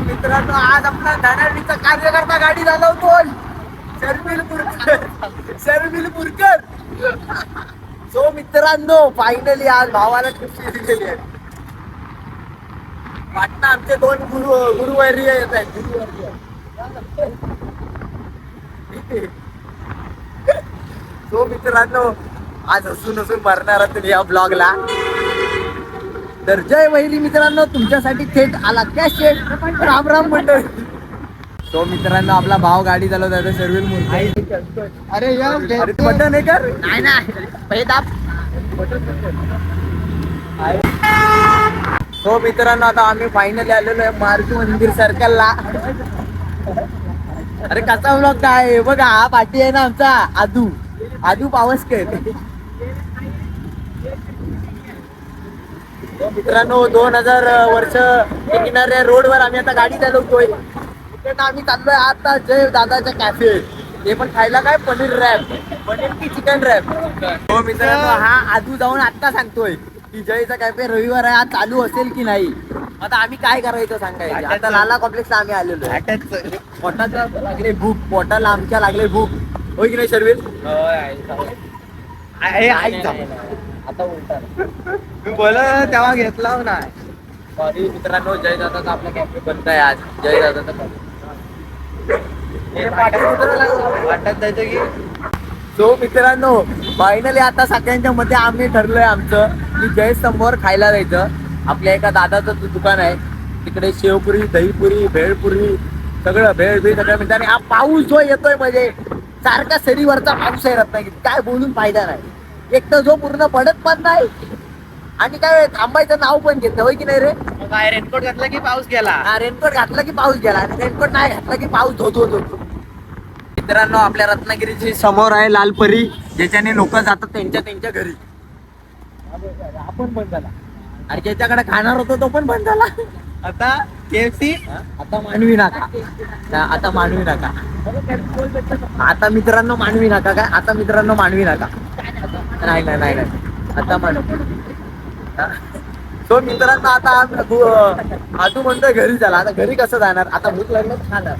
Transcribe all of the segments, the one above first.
मित्रांनो आज आपला धडाडीचा कार्यकर्ता गाडी चालवतोय शर्मिल पुरकर. सो मित्रांनो फायनली आज भावाला खुशी दिलेली आहे. वाटतं आमचे दोन गुरुवर्य येत आहेत. सो मित्रांनो आज हसून मरणार तुम्ही या ब्लॉगला. तर जय वैरी मित्रांनो तुमच्यासाठी थेट आला कॅशेट राम राम मंडळ. तो मित्रांनो आपला भाव गाडी चालवत आहे शर्मिल मुरकर. अरे यार बटन आहे कर नाही नाही दाब. तो मित्रांनो आता आम्ही फायनली आलेलो आहे मारुती मंदिर सर्कलला. अरे कसा ब्लॉग काय बघा हा पाठी आहे ना आमचा आदू पावसकर. मित्रांनो 2000 वर्ष टिकणाऱ्या रोडवर आम्ही आता गाडी चालवतोय. आम्ही चाललोय आता जय दादाच्या कॅफे. ते पण खायला काय पनीर की चिकन रॅप. हो मित्रांनो हा आदू जाऊन आता सांगतोय की जयचा कॅफे रविवार आहे आज चालू असेल की नाही. आता आम्ही काय करायचं सांगायचं. आता लाला कॉम्प्लेक्सला आम्ही आलेलो. पोटाला लागले भूक पोटाला आमच्या लागले भूक होय की नाही शर्विल. आता तू बोल तेव्हा घेतला ना. सॉरी मित्रांनो जय दादाचा आपला कॅफे बंद आहे आज. जय दादाचा वाटत जायचं की. सो मित्रांनो फायनली आता सगळ्यांच्या मध्ये आम्ही ठरलोय आमचं की जय समोर खायला जायचं. आपल्या एका दादाचं दुकान आहे तिकडे शेवपुरी दहीपुरी भेळपुरी सगळं भेळ सगळं मिळतं. आणि हा पाऊस जो येतोय म्हणजे सारखा सरीवरचा पाऊस आहे रत्नागिरी काय बोलून फायदा नाही. एक तर जो पूर्ण पडत पण नाही आणि काय थांबायचं नाव पण घेत होय की नाही रे. काय रेनकोट घातला की पाऊस गेला. हा रेनकोट घातला की पाऊस गेला आणि रेनकोट नाही घातला की पाऊस धोतो. मित्रांनो आपल्या रत्नागिरीची समोर आहे लालपरी ज्याच्याने लोक जातात त्यांच्या घरी. आपण बंद झाला आणि ज्याच्याकडे खाणार होतो तो पण बंद झाला. आता KFC आता मानवी नाका. आता मानवी नाका. आता मित्रांनो मानवी नाका काय आता मित्रांनो मानवी नाका नाही आता मानवी. तो मित्रांनो आता आजू म्हणतोय घरी झाला. आता घरी कसं जाणार आता भूक लागलं खाणार.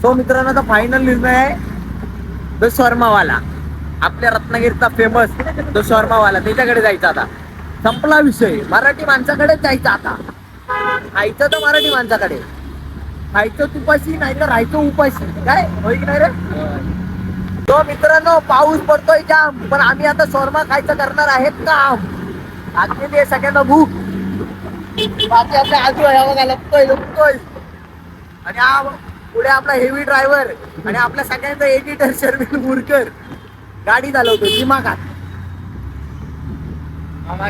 तो मित्रांनो आता फायनल निर्णय आहे द शर्मावाला आपल्या रत्नागिरीचा फेमस द शर्मावाला त्याच्याकडे जायचा. आता संपला विषय. मराठी माणसाकडे जायचं आता. खायचं तर मराठी माणसाकडे. खायचं तुपाशी नाही तर राहायचं उपाशी काय होय की नाही रे. तो मित्रांनो पाऊस पडतोय जाम पण आम्ही आता शॉर्मा खायचं करणार आहेत काम. लागलेली आहे सगळ्यांना भूक. बाकी आपल्या आजू आहे बघा लपतोय आणि हा पुढे आपला हेवी ड्रायव्हर आणि आपल्या सगळ्यांचा एडिटर शर्मिल मुरकर गाडी चालवतो दिमागात.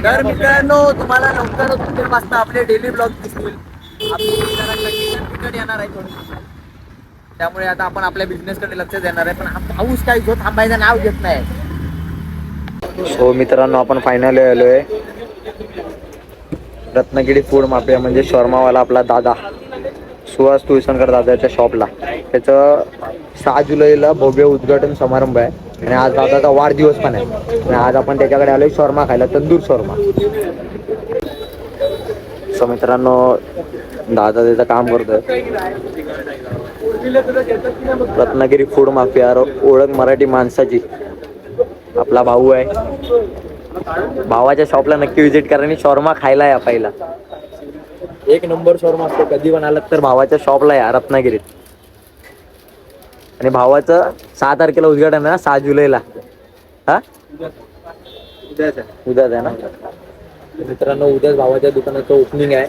तर मित्रांनो तुम्हाला लवकरच वाजता आपले डेली ब्लॉग दिसतील. येणार आहे थोडं त्यामुळे आता आपण आपल्या बिझनेस कडे लक्ष देणार आहे. पण हा पाऊस काही जो थांबायचं नाव घेत नाही. सो मित्रांनो आपण फायनली आलोय रत्नागिरी फूड माफिया म्हणजे शॉर्मावाला आपला दादा सुहास तुळसणकर दादाच्या शॉपला. त्याचं 6 जुलैला भव्य उद्घाटन समारंभ आहे आणि आज दादाचा वाढदिवस पण आहे. आणि आज आपण त्याच्याकडे आलोय शॉर्मा खायला तंदूर शॉर्मा. सो मित्रांनो दादा त्याचं काम करतोय. रत्नागिरी फूड माफिया ओळख मराठी माणसाची आपला भाऊ आहे. भावाच्या शॉपला नक्की विजिट करा आणि शॉर्मा खायला या. पहिला एक नंबर शॉर्मा असतो. कधी पण आलात तर भावाच्या शॉपला या रत्नागिरीत. आणि भावाचं 6 तारखेला उद्घाटन आहे ना 6 जुलैला. हा उद्याच आहे ना मित्रांनो. उद्याच भावाच्या दुकानाचं ओपनिंग आहे.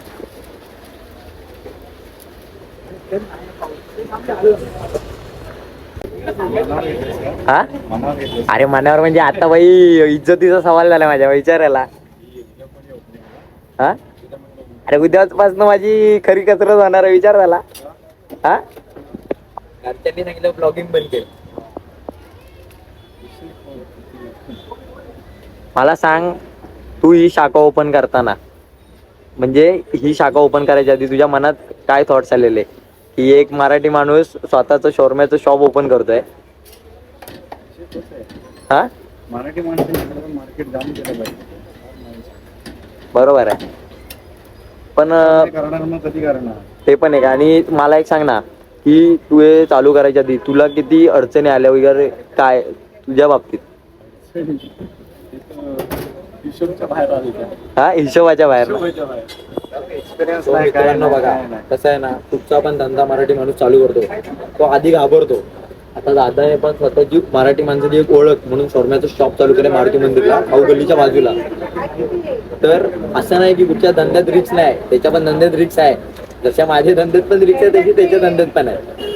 हा अरे मनावर म्हणजे आता बाई इज्जतीचा सवाल झाला माझ्या विचारायला. हा अरे उद्यापासून माझी खरी कसरत होणार विचार झाला. हा घरच्यांनी सांगितलं ब्लॉगिंग बंद केलं. मला सांग तू ही शाखा ओपन करताना म्हणजे ही शाखा ओपन करायच्या आधी तुझ्या मनात काय थॉट्स आलेले की एक मराठी माणूस स्वतःचं शॉर्म्याचं शॉप ओपन करतोय. हा मराठी माणसाने मार्केट जाऊन केलं पाहिजे. बरोबर आहे पण करणार मग कधी करणार. ते पण आहे. आणि मला एक सांग ना की तू हे चालू करायच्या आधी तुला किती अडचणी आल्या वगैरे काय तुझ्या बाबतीत? हिशोबच्या बाहेर आली त्या. हा, हिशोबाच्या बाहेर ना? हिशोबाच्या बाहेर. एक्सपिरियन्स तो मित्रांनो बघा कसं आहे ना, तुमचा पण धंदा मराठी माणूस चालू करतो तो आधी घाबरतो. आता दादाने पण स्वतःची मराठी माणसाची एक ओळख म्हणून शॉर्म्याचं शॉप चालू केलं मारुती मंदिरला खाऊ गल्लीच्या बाजूला. तर असं नाही की कुठच्या धंद्यात रिक्स नाही, त्याच्या पण धंद्यात रिक्स आहे. जशा माझ्या धंद्यात पण रिक्स आहे त्याची त्याच्या धंद्यात पण आहे.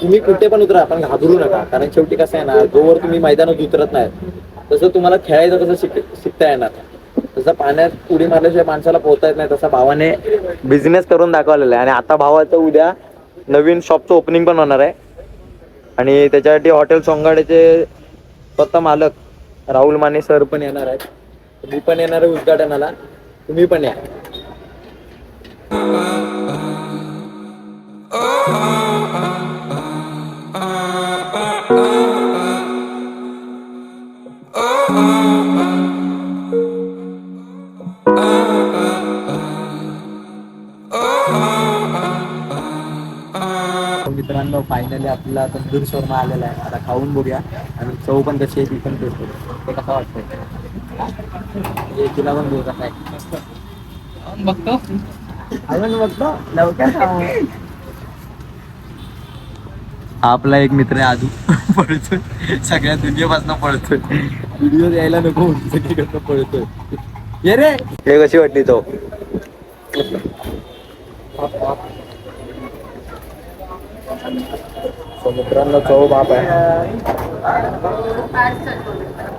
तुम्ही कुठे पण उतरा पण घाबरू नका, कारण शेवटी कसं आहे ना, जोवर तुम्ही मैदानात उतरत नाही तसं तुम्हाला खेळायचं कसं शिकता येणार. तसं पाण्यात उडी मारल्याशिवाय माणसाला पोहता येत नाही. तसा भावाने बिझनेस करून दाखवलेला आहे. आणि आता भावाचं उद्या नवीन शॉपचं ओपनिंग पण होणार आहे. आणि त्याच्यासाठी हॉटेल सोंगाड्याचे स्वतः मालक राहुल माने सर पण येणार आहेत. मी पण येणार आहे उद्घाटनाला, तुम्ही पण या. मित्रांनो फायनली आपला तंदूर शोरमा आलेला आहे. आता खाऊन बघूया आणि चव पण कशी आहे ती पण टेस्ट करू. ते कसं वाटतंय तुला पण बघू कसं आहे बघतो. अजून बघतो लवकर खाऊ. आपला एक मित्र आहे आजू पळतोय सगळ्या दुनियेपासून पळतोय. व्हिडिओ द्यायला नको सगळीकडनं पळतोय. ये रे. हे कशी वाटली चव? मित्रांनो चव बाप आहे,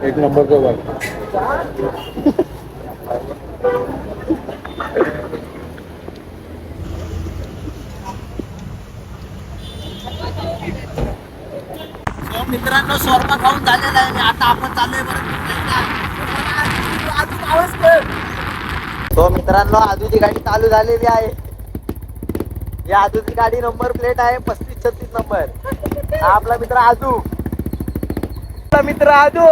एक नंबर चव आहे. मित्रांनो शॉर्मा खाऊन झालेला आहे. आता आपण चाललोय तो मित्रांनो आजूची गाडी चालू झालेली आहे. या आजूची गाडी नंबर प्लेट आहे 3536 नंबर. हा आपला मित्र आजू, मित्र आजू.